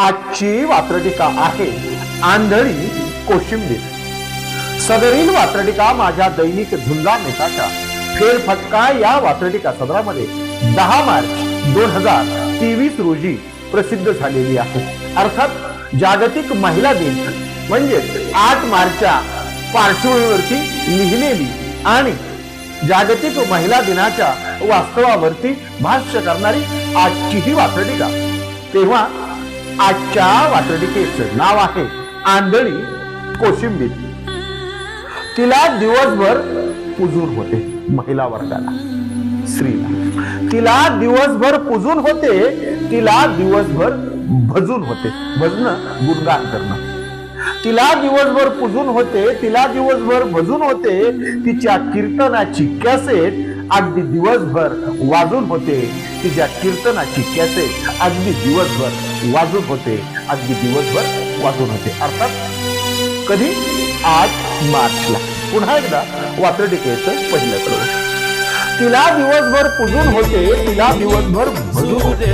आजची वात्रटिका आहे आंधळी कोशिंबीर। सदरील वात्रटिका माझ्या दैनिक झुंजा नेताच्या फेरफटका या वात्रटिका सदरामध्ये 10 मार्च 2023 रोजी प्रसिद्ध झालेली आहे। अर्थात जागतिक महिला दिन म्हणजे 8 मार्चच्या पार्श्वभूमीवरती लिहिलेली आणि जागतिक महिला दिनाच्या वास्तवावरती भाष्य करणारी आजची ही वात्रटिका। तेव्हा आजच्या वात्रटिकेचं नाव आहे आंधळी कोशिंबीर। तिला दिवसभर पुजून होते महिला वर्गाला, स्त्रीला तिला दिवसभर पुजून होते, तिला दिवसभर भजून होते, भजन गुणगान करणं। तिला दिवसभर पुजून होते, तिला दिवसभर भजून होते, तिच्या कीर्तनाची कॅसेट अगदी दिवसभर वाजून होते, तिच्या कीर्तनाची कॅसेट अगदी दिवसभर वाजून होते, अगदी दिवसभर वाजून होते। अर्थात कधी 8 मार्चला। पुन्हा एकदा वात्रटिकेचं पहिलं क्रम। तिला दिवसभर पुजून होते, तिला दिवसभर भजून होते,